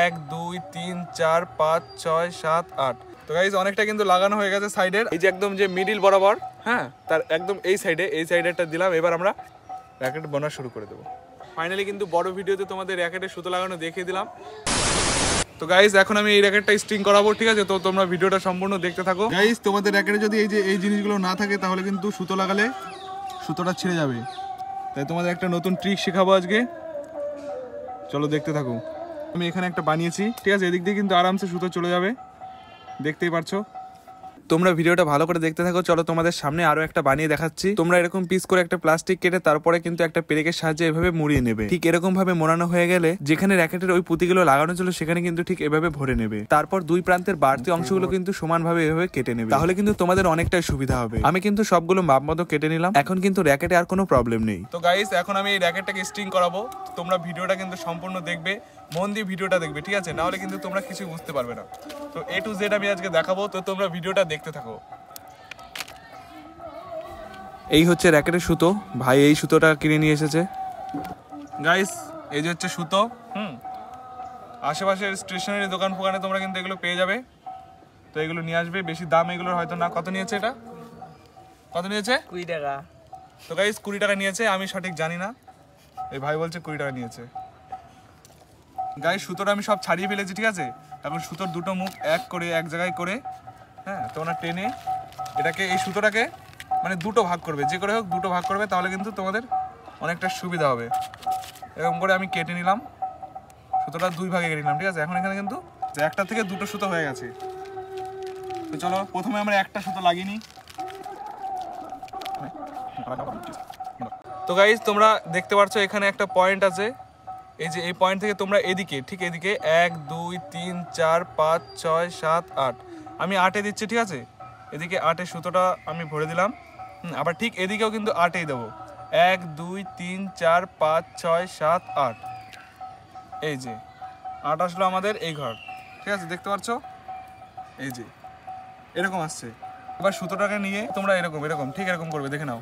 1 2 3 4 5 6 7 8। তো গাইস অনেকটা কিন্তু লাগানো হয়ে গেছে সাইডের, এই যে একদম যে মিডিল বরাবর, হ্যাঁ তার একদম এই সাইডেটা দিলাম। এবার আমরা র্যাকেট বোনা শুরু করে দেবো। ফাইনালি কিন্তু বড় ভিডিওতে তোমাদের র্যাকেটের সুতো লাগানো দেখিয়ে দিলাম। তো গাইস এখন আমি এই র্যাকেটটা স্ট্রিং করাবো, ঠিক আছে? তো তোমরা ভিডিওটা সম্পূর্ণ দেখতে থাকো। গাইস তোমাদের র্যাকেটে যদি এই জিনিসগুলো না থাকে তাহলে কিন্তু সুতো লাগালে সুতোটা ছিঁড়ে যাবে। তাই তোমাদের একটা নতুন ট্রিক শেখাবো আজকে, চলো দেখতে থাকো। আমি এখানে একটা বানিয়েছি, ঠিক আছে? এদিক দিয়ে কিন্তু আরামসে সুতো চলে যাবে, দেখতেই পারছো। তোমরা ভিডিওটা ভালো করে দেখতে থাকো। চলো তোমাদের সামনে আরো একটা বানিয়ে দেখাচ্ছি। তোমরা এরকম পিস করে একটা প্লাস্টিক কেটে তারপরে কিন্তু একটা পেরেকের সাহায্যে এভাবে মুড়িয়ে নেবে। ঠিক এরকম ভাবে মোড়ানো হয়ে গেলে যেখানে র্যাকেটের ওই পুঁতিগুলো লাগানো ছিল সেখানে কিন্তু ঠিক এভাবে ভরে নেবে। তারপর দুই প্রান্তের বাড়তি অংশগুলো কিন্তু সমানভাবে এভাবে কেটে নেবে, তাহলে কিন্তু তোমাদের অনেকটাই সুবিধা হবে। আমি কিন্তু সবগুলো মাপ মতো কেটে নিলাম, এখন কিন্তু র্যাকেটে আর কোনো প্রবলেম নেই। তো গাইস এখন আমি এই র্যাকেটটাকে স্ট্রিং করাবো। তোমরা ভিডিওটা কিন্তু সম্পূর্ণ দেখবে, মন দিয়ে ভিডিওটা দেখবে, ঠিক আছে? নাহলে কিন্তু তোমরা কিছু বুঝতে পারবে না। তো A to Z আমি আজকে দেখাবো, তো তোমরা ভিডিওটা দেখতে থাকো। এই হচ্ছে র্যাকেটের সুতো, ভাই এই সুতোটা কিনে নিয়ে এসেছে। গাইস এই যে হচ্ছে সুতো, আশেপাশের স্টেশনারি দোকান ফোকানে তোমরা কিন্তু এগুলো পেয়ে যাবে। তো এগুলো নিয়ে আসবে, বেশি দাম এগুলোর হয়তো না। কত নিয়েছে এটা? কত নিয়েছে? 20 টাকা। তো গাইস 20 টাকা নিয়েছে, আমি সঠিক জানি না, এই ভাই বলছে 20 টাকা নিয়েছে। গাইস সুতোটা আমি সব ছাড়িয়ে ফেলেছি, ঠিক আছে? এখন সুতোর দুটো মুখ এক জায়গায় করে, হ্যাঁ তোমরা টেনে এটাকে, এই সুতোটাকে মানে দুটো ভাগ করবে, যে করে হোক দুটো ভাগ করবে, তাহলে কিন্তু তোমাদের অনেকটা সুবিধা হবে। এরকম করে আমি কেটে নিলাম, সুতোটা দুই ভাগে কেটে নিলাম, ঠিক আছে? এখন এখানে কিন্তু একটা থেকে দুটো সুতো হয়ে গেছে। তো চলো প্রথমে আমরা একটা সুতো লাগিয়ে নিই। তো গাইস তোমরা দেখতে পাচ্ছ এখানে একটা পয়েন্ট আছে, এই যে এই পয়েন্ট থেকে তোমরা এদিকে, ঠিক এদিকে 1 2 3 4 5 6 7 8, আমি 8-এ দিচ্ছি, ঠিক আছে? এদিকে 8-এ সুতোটা আমি ভরে দিলাম। আবার ঠিক এদিকেও কিন্তু 8-এই দেবো। 1 2 3 4 5 6 7 8, এই যে 8 আসলো আমাদের এই ঘর, ঠিক আছে? দেখতে পাচ্ছ এই যে এরকম আসছে। এবার সুতোটাকে নিয়ে তোমরা এরকম ঠিক এরকম করবে, দেখে নাও।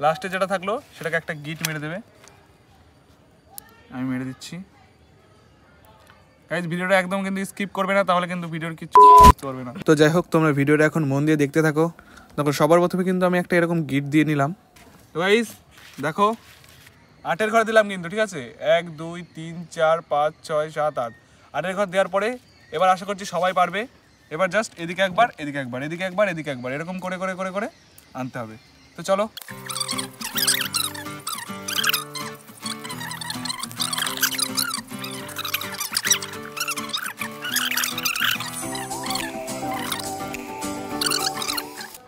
লাস্টে যেটা থাকলো সেটাকে একটা গিট মেরে দেবে, আমি মেরে দিচ্ছি। গাইস ভিডিওটা একদম কিন্তু স্কিপ করবে না, তাহলে কিন্তু ভিডিওর কিছু বুঝতে পারবে না। তো যাই হোক তোমরা ভিডিওটা এখন মন দিয়ে দেখতে থাকো। দেখো সবার প্রথমে কিন্তু আমি একটা এরকম গিট দিয়ে নিলাম। তো গাইস দেখো 8-এর ঘর দিলাম কিন্তু, ঠিক আছে? 1 2 3 4 5 6 7 8, 8-এর ঘর দেওয়ার পরে এবার আশা করছি সবাই পারবে। এবার জাস্ট এদিকে একবার, এদিকে একবার, এদিকে একবার, এদিকে একবার, এরকম করে করে করে করে আনতে হবে। তো চলো।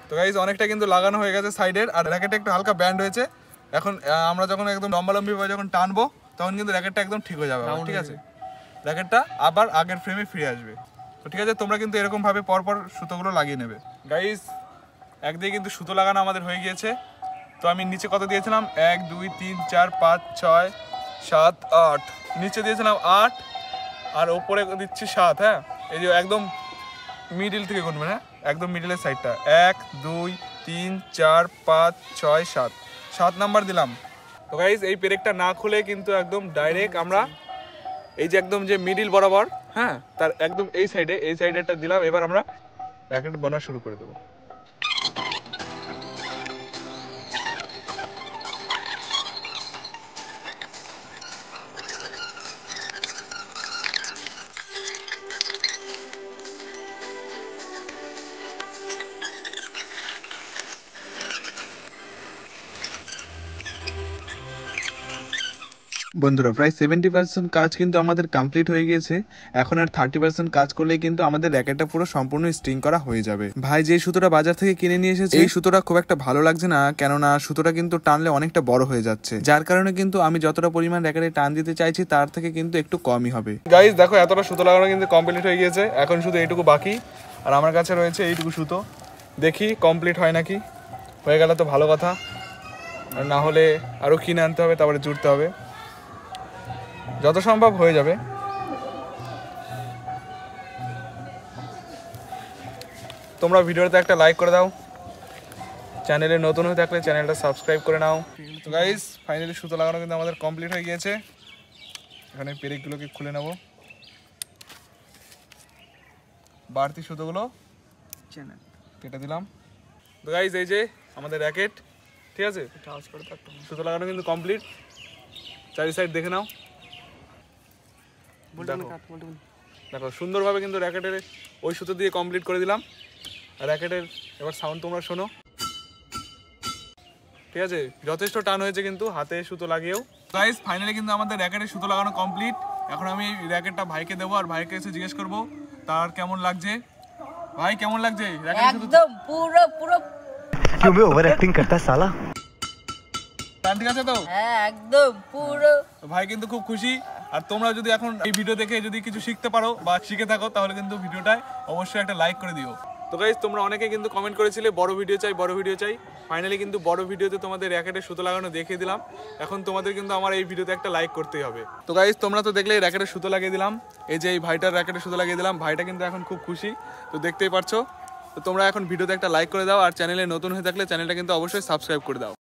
তো গাইস অনেকটা কিন্তু লাগানো হয়ে গেছে সাইডের, আর র্যাকেটে একটু হালকা ব্যান্ড হয়েছে। এখন আমরা যখন একদম লম্বালম্বিভাবে যখন টানবো তখন কিন্তু র্যাকেটটা একদম ঠিক হয়ে যাবে, ঠিক আছে? র্যাকেটটা আবার আগের ফ্রেমে ফিরে আসবে। তো ঠিক আছে, তোমরা কিন্তু এরকমভাবে পরপর সুতোগুলো লাগিয়ে নেবে। গাইস একদিকে কিন্তু সুতো লাগানো আমাদের হয়ে গিয়েছে। তো আমি নিচে কত দিয়েছিলাম? 1 2 3 4 5 6 7 8, নিচে দিয়েছিলাম 8 আর ওপরে দিচ্ছি 7, হ্যাঁ? এই যে একদম মিডিল থেকে গুনবেন, হ্যাঁ একদম মিডিলের সাইডটা। 1 2 3 4 5 6 7, 7 নাম্বার দিলাম। তো গাইস এই পেরেকটা না খুলে কিন্তু একদম ডাইরেক্ট আমরা এই যে একদম যে মিডিল বরাবর, হ্যাঁ তার একদম এই সাইডেটা দিলাম। এবার আমরা র্যাকেট বানা শুরু করে দেবো। বন্ধুরা প্রায় 70% কাজ কিন্তু আমাদের কমপ্লিট হয়ে গিয়েছে। এখন আর 30% কাজ করলেই কিন্তু আমাদের র্যাকেটটা পুরো সম্পূর্ণ স্ট্রিং করা হয়ে যাবে। ভাই যে সুতোটা বাজার থেকে কিনে নিয়ে এসেছে, এই সুতোটা খুব একটা ভালো লাগছে না, কেননা সুতোটা কিন্তু টানলে অনেকটা বড় হয়ে যাচ্ছে, যার কারণে কিন্তু আমি যতটা পরিমাণ র্যাকেটে টান দিতে চাইছি তার থেকে কিন্তু একটু কমই হবে। গাইস দেখো এতটা সুতো লাগানো কিন্তু কমপ্লিট হয়ে গিয়েছে, এখন শুধু এইটুকু বাকি। আর আমার কাছে রয়েছে এইটুকু সুতো, দেখি কমপ্লিট হয় নাকি। হয়ে গেলে তো ভালো কথা, আর না হলে আরও কিনে আনতে হবে, তারপরে জুড়তে হবে। যত সম্ভব হয়ে যাবে। তোমরা ভিডিওতে একটা লাইক করে দাও, চ্যানেলে নতুন হয়ে থাকলে চ্যানেলটা সাবস্ক্রাইব করে নাও। তো গাইস ফাইনালি সুতো লাগানো কিন্তু আমাদের কমপ্লিট হয়ে গিয়েছে। এখানে পেরেকগুলোকে খুলে নেব। বাড়তি সুতোগুলো চ্যানেল কেটে দিলাম। তো গাইজ এই যে আমাদের র্যাকেট, ঠিক আছে, টাচ করে তো একটা সুতো লাগানো কিন্তু কমপ্লিট। চারি সাইড দেখে নাও, বলতে দেখো দেখো সুন্দরভাবে কিন্তু র্যাকেটের ওই সুতো দিয়ে কমপ্লিট করে দিলাম। র্যাকেটের এবার সাউন্ড তোমরা শোনো, ঠিক আছে, যথেষ্ট টান হয়েছে কিন্তু হাতে সুতো লাগিয়েও। গাইস ফাইনালি কিন্তু আমাদের র্যাকেটের সুতো লাগানো কমপ্লিট। এখন আমি এই র্যাকেটটা ভাইকে দেবো আর ভাইকে এসে জিজ্ঞেস করবো তার কেমন লাগছে। ভাই কেমন লাগছে র্যাকেটের সুতো? একদম পুরো পুরো क्यों बे ओवर एक्टिंग करता है साला। টান ঠিক আছে তো? হ্যাঁ একদম পুরো। ভাই কিন্তু খুব খুশি। আর তোমরা যদি এখন এই ভিডিও দেখে যদি কিছু শিখতে পারো বা শিখে থাকো তাহলে কিন্তু ভিডিওটায় অবশ্যই একটা লাইক করে দিও। তো গাইস তোমরা অনেকে কিন্তু কমেন্ট করেছিলে বড় ভিডিও চাই, বড় ভিডিও চাই। ফাইনালি কিন্তু বড় ভিডিওতে তোমাদের র্যাকেটের সুতো লাগানো দেখিয়ে দিলাম। এখন তোমাদের কিন্তু আমার এই ভিডিওতে একটা লাইক করতেই হবে। তো গাইস তোমরা তো দেখলে র্যাকেটের সুতো লাগিয়ে দিলাম, এই যে এই ভাইটার র্যাকেটের সুতো লাগিয়ে দিলাম। ভাইটা কিন্তু এখন খুব খুশি, তো দেখতেই পারছো। তো তোমরা এখন ভিডিওতে একটা লাইক করে দাও আর চ্যানেলে নতুন হয়ে থাকলে চ্যানেলটা কিন্তু অবশ্যই সাবস্ক্রাইব করে দাও।